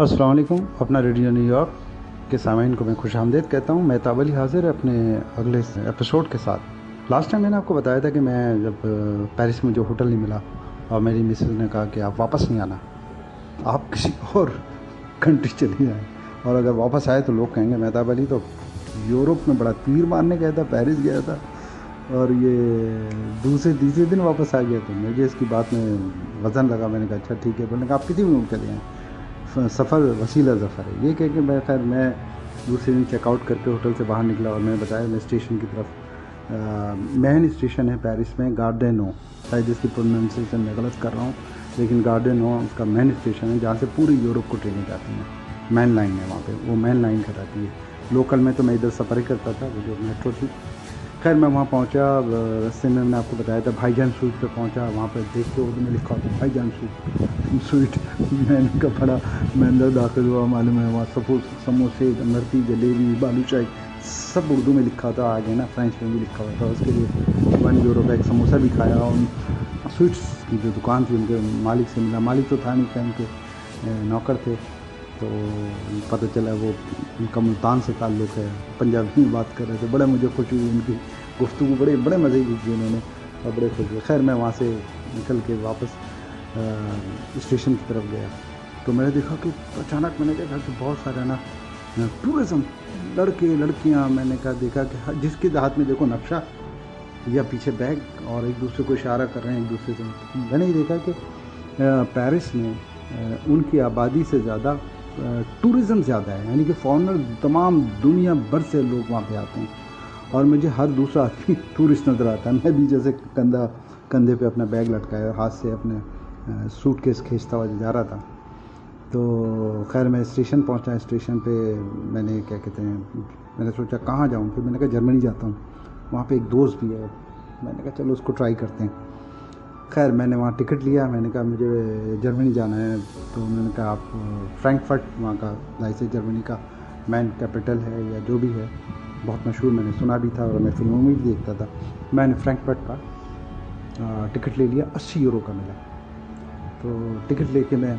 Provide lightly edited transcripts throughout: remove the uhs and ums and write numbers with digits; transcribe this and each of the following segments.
अस्सलाम वालेकुम। अपना रेडियो न्यूयॉर्क के सामीन को मैं खुश आमदीद कहता हूँ। मैं ताबली हाजिर अपने अगले एपिसोड के साथ। लास्ट टाइम मैंने आपको बताया था कि मैं जब पेरिस में जो होटल नहीं मिला और मेरी मिसेस ने कहा कि आप वापस नहीं आना, आप किसी और कंट्री चली जाएँ, और अगर वापस आए तो लोग कहेंगे मेहताब अली तो यूरोप में बड़ा तीर मारने गया था, पेरिस गया था और ये दूसरे तीसरे दिन वापस आ गया। तो मुझे इसकी बात में वज़न लगा। मैंने कहा अच्छा ठीक है। बोलने का आप किसी भी मुल्क चले जाएँ, सफ़र वसीला ज़फ़र है। ये कह के मैं दूसरे दिन चेकआउट करके होटल से बाहर निकला और मैंने बताया मैं स्टेशन की तरफ मेन स्टेशन है पेरिस में गार्डे नो, शायद इसकी प्रोनाउंसिएशन मैं गलत कर रहा हूँ, लेकिन गार्डे नो उसका मेन स्टेशन है जहाँ से पूरी यूरोप को ट्रेनें जाती हैं। मेन लाइन है वहाँ पे, वो मेन लाइन कहलाती है। लोकल में तो मैं इधर सफ़र ही करता था, वो जो मेट्रो थी। खैर मैं वहाँ पहुँचा, रास्ते में मैंने आपको बताया था भाईजान स्वीट पे पहुँचा। वहाँ पर देख के उर्दू में लिखा होता भाईजान स्वीट। मैंने कहा बड़ा मैं अंदर दाखिल हुआ, मालूम है वहाँ समोसे, इमरती, जलेबी, बालूशाही सब उर्दू में लिखा था। आगे ना फ्रेंच में भी लिखा हुआ था। उसके लिए 1 यूरो का एक समोसा भी खाया। और स्वीट्स की जो दुकान थी उनके मालिक से मिला। मालिक तो था नहीं, क्या उनके नौकर थे। तो पता चला वो उनका मुल्तान से ताल्लुक़ है, पंजाबी में बात कर रहे थे। बड़ा मुझे खुशी हुई, उनकी गुफ्तगू बड़े मज़े की थी उन्होंने और बड़े खुश हुए। खैर मैं वहाँ से निकल के वापस स्टेशन की तरफ गया तो मैंने देखा कि अचानक मैंने देखा कि बहुत सारे ना टूरिज़म लड़के लड़कियाँ, मैंने कहा देखा कि जिसके हाथ में देखो नक्शा या पीछे बैग और एक दूसरे को इशारा कर रहे हैं एक दूसरे से। मैंने ये देखा कि पेरिस में उनकी आबादी से ज़्यादा टूरिज़म ज़्यादा है, यानी कि फॉरेनर तमाम दुनिया भर से लोग वहाँ पे आते हैं और मुझे हर दूसरा आदमी टूरिस्ट नज़र आता है। मैं भी जैसे कंधे पे अपना बैग लटकाया, हाथ से अपने सूटकेस खींचता हुआ जा रहा था। तो खैर मैं स्टेशन पहुँचा। स्टेशन पे मैंने क्या कहते हैं, मैंने सोचा कहाँ जाऊँ, फिर मैंने कहा जर्मनी जाता हूँ, वहाँ पे एक दोस्त भी है। मैंने कहा चलो उसको ट्राई करते हैं। खैर मैंने वहाँ टिकट लिया। मैंने कहा मुझे जर्मनी जाना है। तो मैंने कहा आप फ्रैंकफर्ट, वहाँ का जाहिर जर्मनी का मैन कैपिटल है या जो भी है, बहुत मशहूर, मैंने सुना भी था और मैं फिल्मों में भी देखता था। मैंने फ्रैंकफर्ट का टिकट ले लिया, 80 यूरो का मिला। तो टिकट लेके मैं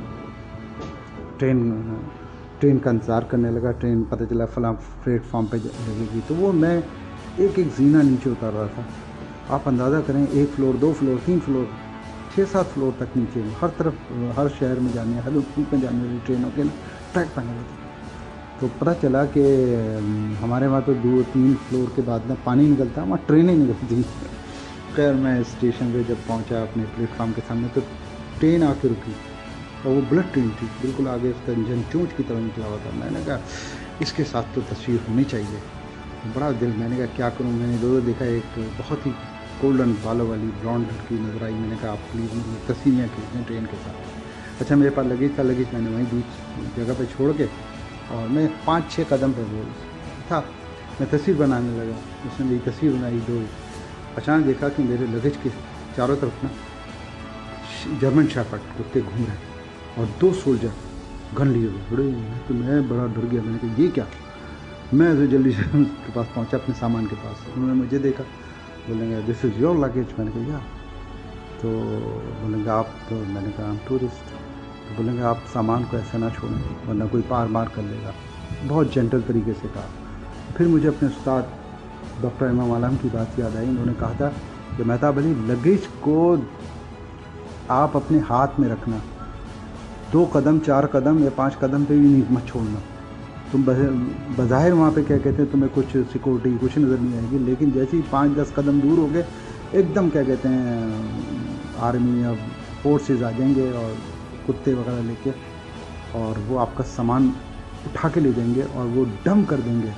ट्रेन का इंतज़ार करने लगा। ट्रेन पता चला फलां प्लेटफॉर्म पे लगेगी। तो वो मैं एक जीना नीचे उतर रहा था। आप अंदाज़ा करें 1 फ्लोर 2 फ्लोर 3 फ्लोर 6-7 फ्लोर तक नीचे, हर तरफ, हर शहर में जाने, हर रूट में जाने वाली ट्रेनों के ना ट्रैक बने हुए थे। तो पता चला कि हमारे वहाँ तो 2-3 फ्लोर के बाद ना पानी निकलता, वहाँ ट्रेनें निकलती। खैर मैं स्टेशन पे जब पहुँचा अपने प्लेटफार्म के सामने तो ट्रेन आके रुकी और वो बुलेट ट्रेन थी, बिल्कुल आगे उसका इंजन चोंच की तरह निकला हुआ था। मैंने कहा इसके साथ तो तस्वीर होनी चाहिए। बड़ा दिल, मैंने कहा क्या करूँ। मैंने दो देखा, एक बहुत ही गोल्डन बालों वाली ब्लॉन्ड लड़की नज़र आई। मैंने कहा आप प्लीज़ मुझे तस्वीरें खींचें ट्रेन के साथ। अच्छा मेरे पास लगेज था, लगेज मैंने वहीं बीच जगह पे छोड़ के और मैं 5-6 कदम पे वो था, मैं तस्वीर बनाने लगा। उसने मेरी तस्वीर बनाई 2। अचानक देखा कि मेरे लगेज के चारों तरफ ना जर्मन शेफर्ड कुत्ते घूम रहे और 2 सोल्जर गन लिए हुए बड़े। तो मैं बड़ा डर गया। मैंने कहा ये क्या। मैं तो जल्दी से उसके पास पहुंचा, अपने सामान के पास। उन्होंने मुझे देखा, बोलेंगे दिस इज़ योर लगेज। मैंने कहा या। तो बोलेंगे आप, तो मैंने कहा हम टूरिस्ट। तो बोलेंगे आप सामान को ऐसे ना छोड़ें वरना कोई पार मार कर लेगा। बहुत जेंटल तरीके से कहा। फिर मुझे अपने उस्ताद डॉक्टर इमाम आलम की बात याद आई। उन्होंने कहा था कि मेहताब अली लगेज को आप अपने हाथ में रखना, 2 कदम 4 कदम या 5 कदम पे भी नहीं मत छोड़ना। तुम बज़ाहिर वहाँ पे क्या कहते हैं तुम्हें कुछ सिक्योरिटी कुछ नज़र नहीं आएगी, लेकिन जैसे ही 5-10 कदम दूर हो गए एकदम क्या कहते हैं आर्मी या फोर्सेस आ जाएंगे और कुत्ते वगैरह लेके, और वो आपका सामान उठा के ले जाएंगे और वो डम कर देंगे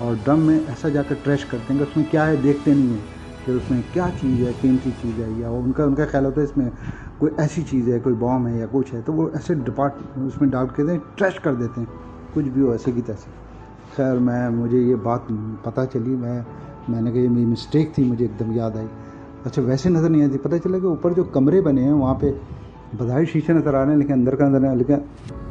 और डम में ऐसा जाकर ट्रैश कर देंगे। उसमें क्या है देखते नहीं है कि उसमें क्या चीज़ है, कीमती चीज़ है, या उनका ख्याल होता है इसमें कोई ऐसी चीज़ है, कोई बॉम्ब है या कुछ है, तो वो ऐसे उसमें डाल के ट्रैश कर देते हैं, कुछ भी हो ऐसे की तैसे। खैर मुझे ये बात पता चली, मैंने कहा ये मेरी मिस्टेक थी, मुझे एकदम याद आई। अच्छा वैसे नज़र नहीं आई थी, पता चला कि ऊपर जो कमरे बने हैं वहाँ पे बधाई शीशे नज़र आ रहे हैं लेकिन अंदर का अंदर, लेकिन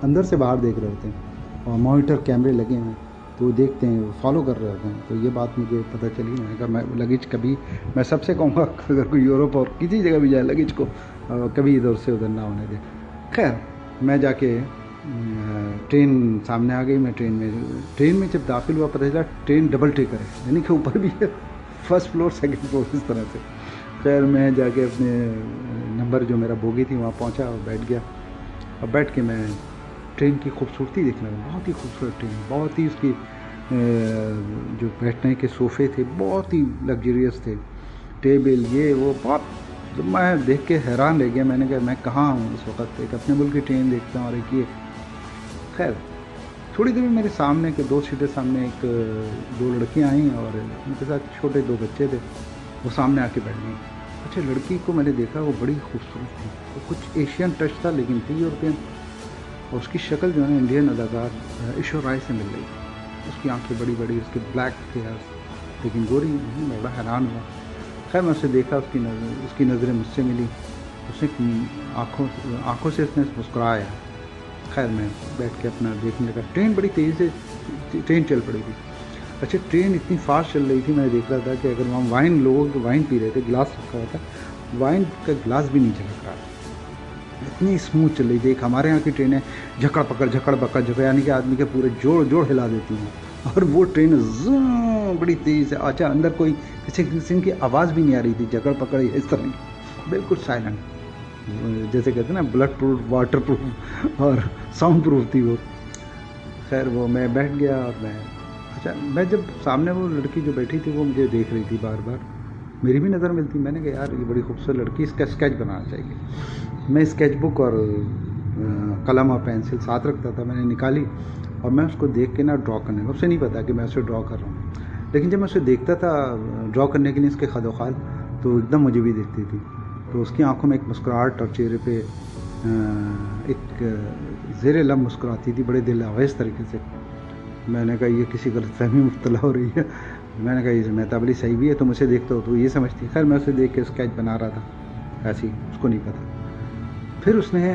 अंदर से बाहर देख रहे होते हैं और मॉनिटर कैमरे लगे हैं तो वो देखते हैं, वो फॉलो कर रहे होते हैं। तो ये बात मुझे पता चली। मैंने कहा मैं लगेज कभी, मैं सबसे कहूँगा अगर कोई यूरोप और किसी जगह भी जाए लगेज को कभी इधर से उधर ना होने दे। खैर मैं जाके ट्रेन सामने आ गई, मैं ट्रेन में जब दाखिल हुआ पता चला ट्रेन डबल टेकर है, यानी कि ऊपर भी है, फर्स्ट फ्लोर सेकंड फ्लोर इस तरह से। खैर मैं जाके अपने नंबर जो मेरा बोगी थी वहाँ पहुँचा और बैठ गया। और बैठ के मैं ट्रेन की खूबसूरती देखने लगा। बहुत ही खूबसूरत ट्रेन, बहुत ही उसकी जो बैठने के सोफ़े थे बहुत ही लग्जरियस थे, टेबल ये वो बहुत, तो मैं देख के हैरान रह गया। मैंने कहा मैं कहाँ हूँ इस वक्त, एक अपने मुल्क की ट्रेन देखता हूँ और एक ये। खैर थोड़ी देर में मेरे सामने के 2 सीटें सामने दो लड़कियाँ आई और उनके साथ छोटे 2 बच्चे थे, वो सामने आके बैठ गई। अच्छा, लड़की को मैंने देखा वो बड़ी खूबसूरत थी, वो कुछ एशियन टच था लेकिन थी यूरोपियन, और उसकी शक्ल जो है ना इंडियन अदाकार ऐश्वर्या राय से मिल रही थी। उसकी आंखें बड़ी बड़ी, उसके ब्लैक हेयर, लेकिन गोरी। मैं बड़ा हैरान हुआ। खैर मैं उसे देखा, उसकी नज़रें मुझसे मिली, उसने आँखों से उसने मुस्कुराया। खैर मैं बैठ के अपना देखने लगा। ट्रेन बड़ी तेज़ी से ट्रेन चल पड़ी थी। अच्छा, ट्रेन इतनी फास्ट चल रही थी, मैं देख रहा था कि अगर वहाँ लोग वाइन पी रहे थे, गिलास रखा हुआ था, वाइन का गिलास भी नहीं झलक रहा था, इतनी स्मूथ चल रही थी। एक हमारे यहाँ की ट्रेनें झकड़ पकड़ यानी कि आदमी के पूरे जोड़ हिला देती हैं, और वो ट्रेन बड़ी तेज़ से। अच्छा, अंदर कोई किसी की आवाज़ भी नहीं आ रही थी, झकड़ पकड़ इस तरह की, बिल्कुल साइलेंट, जैसे कहते हैं ना ब्लड प्रूफ, वाटर प्रूफ और साउंड प्रूफ थी वो। खैर वो मैं बैठ गया और मैं जब सामने वो लड़की जो बैठी थी वो मुझे देख रही थी बार बार, मेरी भी नज़र मिलती। मैंने कहा यार ये बड़ी खूबसूरत लड़की, इसका स्केच बनाना चाहिए। मैं स्केच बुक और कलम और पेंसिल साथ रखता था, मैंने निकाली और मैं उसको देख के ना ड्रॉ करने लगा। उसे नहीं पता कि मैं उसे ड्रॉ कर रहा हूँ, लेकिन जब मैं उसे देखता था ड्रॉ करने के लिए इसके खदोखाल, तो एकदम मुझे भी देखती थी। तो उसकी आंखों में एक मुस्कुराहट और चेहरे पे एक ज़ेरे लब मुस्कुराती थी, बड़े दिल आवेज़ तरीके से। मैंने कहा ये किसी गलतफहमी में मुब्तला हो रही है। मैंने कहा ये मेहताब अली सही भी है, तुम उसे देखते हो तो ये समझती। खैर मैं उसे देख के स्केच बना रहा था ऐसे ही, उसको नहीं पता। फिर उसने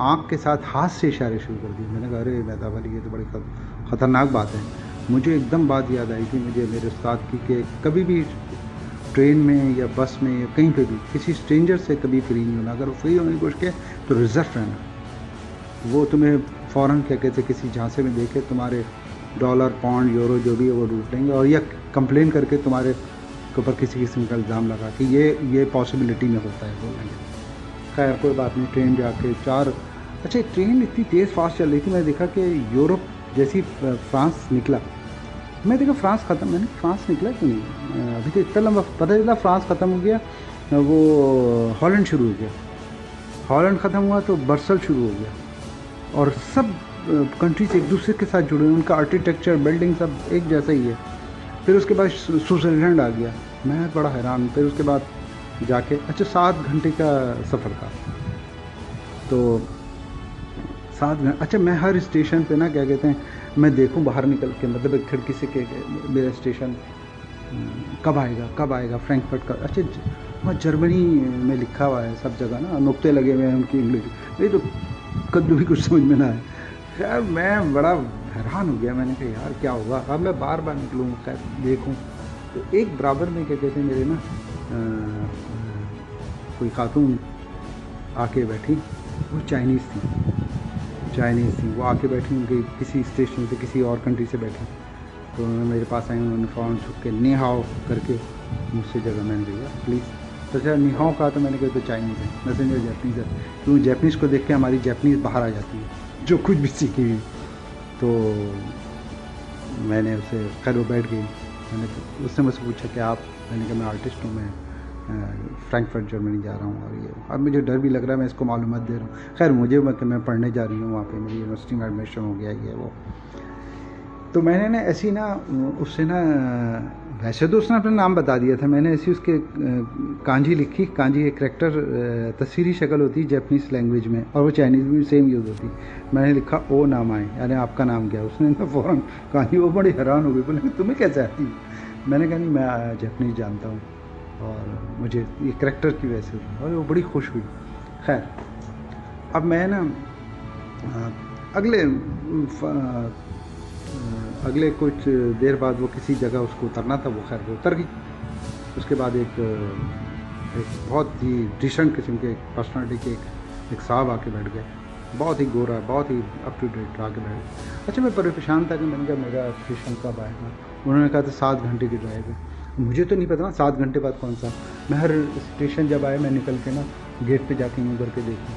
आँख के साथ हाथ से इशारे शुरू कर दिए। मैंने कहा अरे मेहताब अली ये तो बड़ी ख़तरनाक बात है। मुझे एकदम बात याद आई थी मुझे मेरे उस्ताद की, कि कभी भी ट्रेन में या बस में या कहीं पे भी किसी स्ट्रेंजर से कभी फ्री नहीं होना। अगर वो फ्री होने की कोशिश किए तो रिजर्व रहना, वो तुम्हें फ़ौरन क्या कहते किसी झांसे में देखे तुम्हारे डॉलर पाउंड यूरो जो भी है वो लूट लेंगे, और या कंप्लेन करके तुम्हारे के ऊपर किसी किस्म का इल्ज़ाम लगा कि ये पॉसिबिलिटी में होता है बोलेंगे। खैर कोई बात नहीं, ट्रेन जाके अच्छा ट्रेन इतनी तेज़ फास्ट चल रही थी, मैंने देखा कि यूरोप जैसी फ्रांस निकला, मैं देखा फ्रांस ख़त्म, मैंने फ्रांस निकला क्यों नहीं, अभी तो इतना लंबा पता चला फ्रांस ख़त्म हो गया, वो हॉलैंड शुरू हो गया, हॉलैंड ख़त्म हुआ तो बर्सल शुरू हो गया, और सब कंट्रीज एक दूसरे के साथ जुड़े हैं, उनका आर्किटेक्चर बिल्डिंग सब एक जैसा ही है। फिर उसके बाद स्विट्ज़रलैंड आ गया, मैं बड़ा हैरान। फिर उसके बाद जाके 7 घंटे का सफ़र था, तो 7 घंटे। अच्छा मैं हर स्टेशन पे ना क्या कहते हैं, मैं देखूं बाहर निकल के, मतलब एक खिड़की से के मेरा स्टेशन कब आएगा फ्रैंकफर्ट का। अच्छा वहाँ जर्मनी में लिखा हुआ है सब जगह ना, नुक्ते लगे हुए हैं उनकी इंग्लिश, ये तो कद्दू भी कुछ समझ में ना आए। खैर मैं बड़ा हैरान हो गया, मैंने कहा यार क्या होगा, अब मैं बार बार निकलूँ खैर देखूँ। तो एक बराबर में क्या कहते हैं मेरे ना कोई खातून आके बैठी, वो चाइनीज़ थी, वो आके बैठी, उनके किसी स्टेशन से किसी और कंट्री से बैठी, तो उन्होंने मेरे पास आई, उन्होंने फ़ौरन छुप के नि हाओ करके मुझसे जगह, मैंने दिया प्लीज़। तो अच्छा नि हाओ कहा तो मैंने कहा तो चाइनीज़ है, मैसेंजर जैपनीज़ है, क्यों जैपनीज़ को देख के हमारी जैपनीज़ बाहर आ जाती है जो कुछ भी सीखी हुई। तो मैंने उसे, खैर वो बैठ गई, उसने मुझसे पूछा कि आप, मैंने कहा मैं आर्टिस्ट हूँ, मैं फ्रैंकफर्ट जर्मनी जा रहा हूँ, और ये अब मुझे डर भी लग रहा है, मैं इसको मालूमात दे रहा हूँ। खैर मुझे मैं पढ़ने जा रही हूँ वहाँ पे, मेरी यूनिवर्सिटी में एडमिशन हो गया ये वो। तो मैंने ना ऐसी ना उससे ना, वैसे तो उसने अपना नाम बता दिया था, मैंने ऐसी उसके कांजी लिखी। कांजी एक करैक्टर तस्वीरी शक्ल होती है जैपनीज़ लैंग्वेज में, और वो चाइनीज़ में सेम यूज़ होती। मैंने लिखा ओ नाम आए, यानी आपका नाम क्या है। उसने ना फ़ौरन कांजी, वो बड़ी हैरान हो गई, बोले तुम्हें कैसे आती है। मैंने कहा नहीं मैं जैपनीज़ जानता हूँ और मुझे ये करैक्टर की वजह से, और वो बड़ी खुश हुई। खैर अब मैं ना अगले कुछ देर बाद वो किसी जगह उसको उतरना था, वो खैर वो उतर गई। उसके बाद एक बहुत ही डिसेंट किस्म के पर्सनालिटी के एक साहब आके बैठ गए, بہت ہی گورا، بہت ہی اپ ٹو ڈیٹ آ کے بیٹھے. اچھا میں پریشان تھا کہ میں نے کہا میرا اسٹیشن کب آئے گا. انہوں نے کہا تھا 7 گھنٹے کی ڈرائیو ہے. مجھے تو نہیں پتا نا 7 گھنٹے بعد کون سا. میں ہر اسٹیشن جب آئے میں نکل کے نا گیٹ پہ جا کے یوں کر کے دیکھوں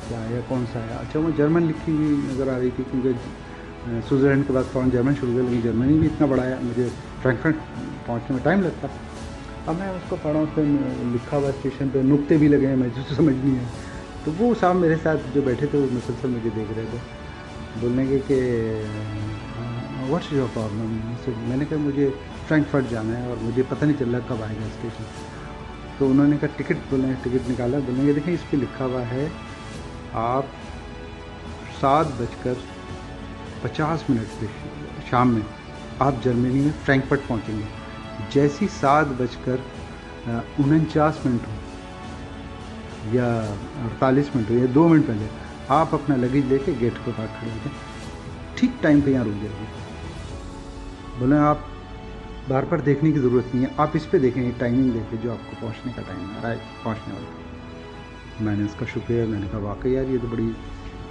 کیا آیا کون سا آیا. اچھا وہ جرمن لکھی ہوئی نظر آ رہی تھی کیونکہ سوئٹزرلینڈ کے بعد فوراً جرمن شروع ہوئی، لیکن جرمنی بھی اتنا بڑا ہے مجھے فرینکفرٹ پہنچنے میں ٹائم لگتا. اب میں اس کو پڑھا، اس پہ لکھا ہوا اسٹیشن پہ نقطے بھی لگے ہیں، مجھے تو سمجھ نہیں ہے. تو وہ صاحب میرے ساتھ جو بیٹھے تھے وہ مسلسل مجھے دیکھ رہے تھے. بولنے کے کہ واٹس یور پرابلم. میں نے کہا مجھے فرینکفرٹ جانا ہے اور مجھے پتہ نہیں چل رہا کب آئے گا اسٹیشن. تو انہوں نے کہا ٹکٹ، بولیں ٹکٹ نکالا. بولیں گے دیکھیں اس پہ لکھا ہوا ہے آپ 7:50 پہ شام میں آپ جرمنی میں فرینکفرٹ پہنچیں گے. جیسی 7:49 ہو یا 48 ہو یا 2 منٹ پہلے آپ اپنا لگیج لے کے گیٹ کے پاس کھڑے ہو جائیں، ٹھیک ٹائم پہ یہاں رک جائے گی. بولیں آپ بار بار دیکھنے کی ضرورت نہیں ہے، آپ اس پہ دیکھیں ٹائمنگ دیکھیں جو آپ کو پہنچنے کا ٹائم آ رہا ہے پہنچنے والا. میں نے اس کا شکریہ، میں نے کہا واقعی یار یہ تو بڑی،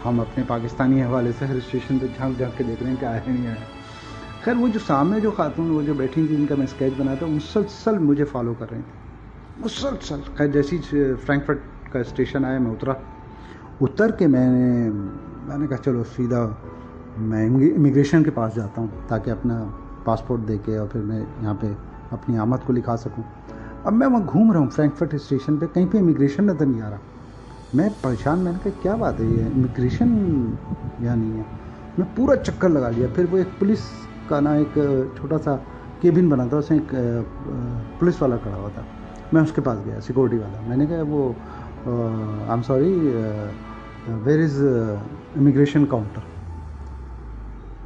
ہم اپنے پاکستانی حوالے سے ہر اسٹیشن پہ جھانک جھانک کے دیکھ رہے ہیں کہ آیا نہیں آیا. خیر وہ جو سامنے جو خاتون وہ جو بیٹھی تھی، ان کا میں اسکیچ بناتا ہوں، مسلسل مجھے فالو کر رہی تھیں مسلسل. خیر جیسی فرینکفرٹ کا اسٹیشن آیا میں اتر کے میں نے کہا چلو سیدھا میں امیگریشن کے پاس جاتا ہوں تاکہ اپنا پاسپورٹ دے کے اور پھر میں یہاں پہ اپنی آمد کو لکھا سکوں. اب میں وہاں گھوم رہا ہوں فرینکفرٹ اسٹیشن پہ، کہیں پہ امیگریشن نظر نہیں آ رہا. میں پریشان، میں نے کہا کیا بات ہے یہ امیگریشن یہاں نہیں ہے. میں پورا چکر لگا لیا. پھر وہ ایک پولیس کا نا ایک چھوٹا سا کیبن بنا تھا، اس میں ایک پولیس والا کھڑا ہوا تھا. میں اس کے پاس گیا، سیکورٹی والا. میں نے کہا وہ I am sorry where is immigration counter.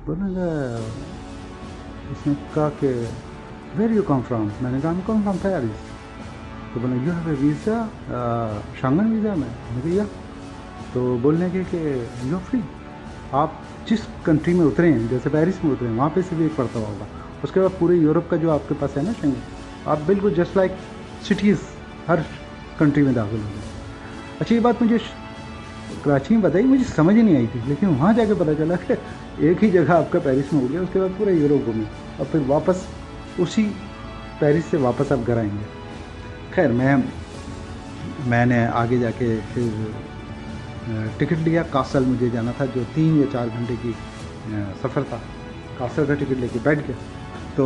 بولنے کا اس نے کہا کہ ویئر یو کم فرام. میں نے کہا I'm come from پیرس. تو بولے you have a visa, Schengen visa. میں نے کہا یا. تو بولنے کے کہ یو فری، آپ جس کنٹری میں اترے ہیں جیسے پیرس میں اترے ہیں وہاں پہ سے بھی ایک پڑتا ہوگا. اس کے بعد پورے یورپ کا جو آپ کے پاس ہے نا شنگن، آپ بالکل جسٹ لائک سٹیز ہر کنٹری میں داخل ہو گئے. اچھا یہ بات مجھے کراچی میں بتائی، مجھے سمجھ نہیں آئی تھی، لیکن وہاں جا کے پتہ چلا کہ ایک ہی جگہ آپ کا پیرس میں ہو گیا، اس کے بعد پورا یورپ گھومے اور پھر واپس اسی پیرس سے واپس آپ گھر آئیں گے. خیر میں نے آگے جا کے پھر ٹکٹ لیا. کاسل مجھے جانا تھا جو 3 یا 4 گھنٹے کی سفر تھا. کاسل کا ٹکٹ لے کے بیٹھ گیا. تو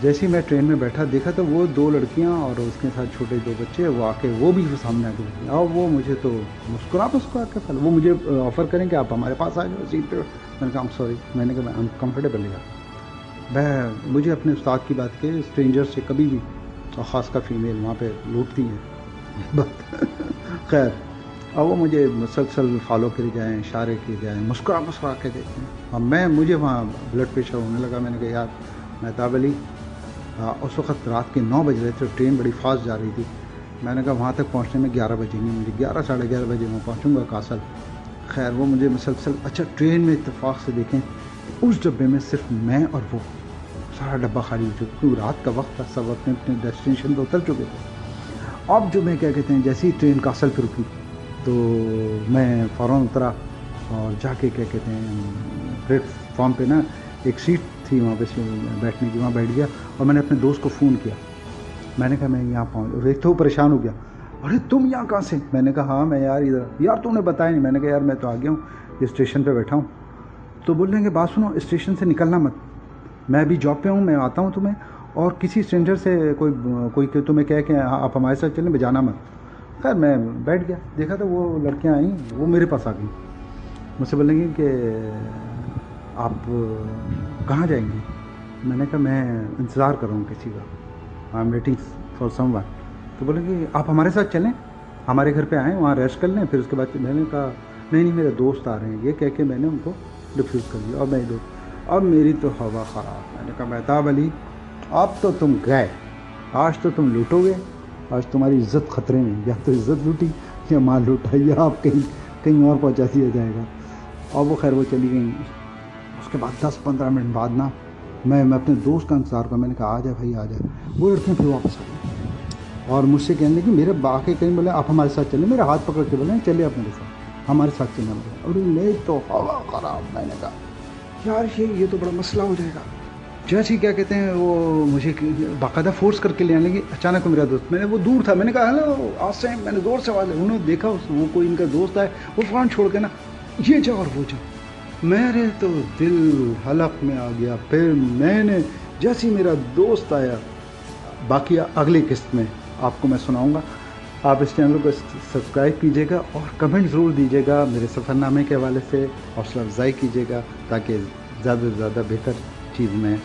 جیسے ہی میں ٹرین میں بیٹھا دیکھا تو وہ 2 لڑکیاں اور اس کے ساتھ چھوٹے 2 بچے وہ آ کے وہ بھی سامنے آ کے بیٹھے اور وہ مجھے تو مسکرا کے پھل وہ مجھے آفر کریں کہ آپ ہمارے پاس آ جاؤ سیٹ پہ. میں نے کہا سوری، میں نے کہا میں کمفرٹیبل ہے. مجھے اپنے استاد کی بات کہ اسٹرینجر سے کبھی بھی، اور خاص کر فیمیل وہاں پہ لوٹتی ہیں بات. خیر اور وہ مجھے مسلسل فالو کر جائیں، اشارے کیے جائیں، مسکرا کے دیکھیں. اور مجھے وہاں بلڈ پریشر ہونے لگا. میں نے کہا یار مہتاب علی، اس وقت رات کے 9 بج رہے تھے، ٹرین بڑی فاسٹ جا رہی تھی. میں نے کہا وہاں تک پہنچنے میں 11 بجیں گے، مجھے 11 ساڑھے 11 بجے میں پہنچوں گا کاسل. خیر وہ مجھے مسلسل، اچھا ٹرین میں اتفاق سے دیکھیں اس ڈبے میں صرف میں اور وہ، سارا ڈبہ خالی ہو چکا کیونکہ رات کا وقت تھا، سب اپنے ڈیسٹینیشن پہ اتر چکے تھے. اب جو میں کیا کہتے ہیں جیسی ٹرین کاسل پہ رکی تو میں فوراً اترا اور جا کے کیا کہتے ہیں پلیٹ فارم پہ نا ایک سیٹ تھی وہاں پہ بیٹھنے کی، وہاں بیٹھ گیا. اور میں نے اپنے دوست کو فون کیا. میں نے کہا میں یہاں پہنچ، اور ایک تو پریشان ہو گیا، ارے تم یہاں کہاں سے؟ میں نے کہا ہاں میں یار ادھر. یار تم نے بتایا نہیں. میں نے کہا یار میں تو آ گیا ہوں، یہ اسٹیشن پہ بیٹھا ہوں. تو بول رہے ہیں کہ بات سنو، اسٹیشن سے نکلنا مت، میں ابھی جاب پہ ہوں، میں آتا ہوں تمہیں، اور کسی اسٹرینجر سے کوئی تمہیں کہے کہ آپ ہمارے ساتھ چلیں، بجانا مت. خیر میں بیٹھ گیا. دیکھا تو وہ لڑکیاں آئیں، وہ میرے پاس آ گئیں، مجھ سے بولیں گے کہ آپ کہاں جائیں گے؟ میں نے کہا میں انتظار کر رہا ہوں کسی کا، I am waiting for some one. تو بولیں گے آپ ہمارے ساتھ چلیں، ہمارے گھر پہ آئیں، وہاں ریسٹ کر لیں، پھر اس کے بعد. میں نے کہا نہیں میرے دوست آ رہے ہیں، یہ کہہ کے میں نے ان کو ریفیوز کر دیا. اور میں اب میری تو ہوا خراب. میں نے کہا مہتاب علی اب تو تم گئے، آج تو تم لوٹو گے، آج تمہاری عزت خطرے میں، یا تو عزت لوٹی یا مال لوٹا، یا آپ کہیں اور پہنچا دیا جائے گا. اور وہ خیر وہ چلی گئیں. اس کے بعد 10-15 منٹ بعد نا میں اپنے دوست کا انتظار کر. میں نے کہا آ جا بھائی آ جا. وہ لڑکیاں پھر واپس آ گئیں اور مجھ سے کہنے لگی میرے باقی کہیں بولے آپ ہمارے ساتھ چلیں، میرا ہاتھ پکڑ کے بولے چلے آپ میرے ساتھ. ہمارے ساتھ چلنا پڑے. اور نہیں تو ہوا خراب. میں نے کہا یار یہ تو بڑا مسئلہ ہو جائے گا. جیسے ہی کیا کہتے ہیں وہ مجھے باقاعدہ فورس کر کے لے آنے لگی. اچانک میرا دوست, میں نے وہ دور تھا, میں نے کہا ہلو آسم, میں نے زور سے آواز. انہوں نے دیکھا وہ کوئی ان کا دوست ہے, وہ فوراً چھوڑ کے نا یہ جا اور وہ جا. میرے تو دل حلق میں آ گیا. پھر میں نے جیسے ہی میرا دوست آیا, باقی اگلی قسط میں آپ کو میں سناؤں گا. آپ اس چینل کو سبسکرائب کیجیے گا اور کمنٹ ضرور دیجیے گا میرے سفر نامے کے حوالے سے. حوصلہ افزائی کیجیے گا تاکہ زیادہ سے زیادہ بہتر چیز میں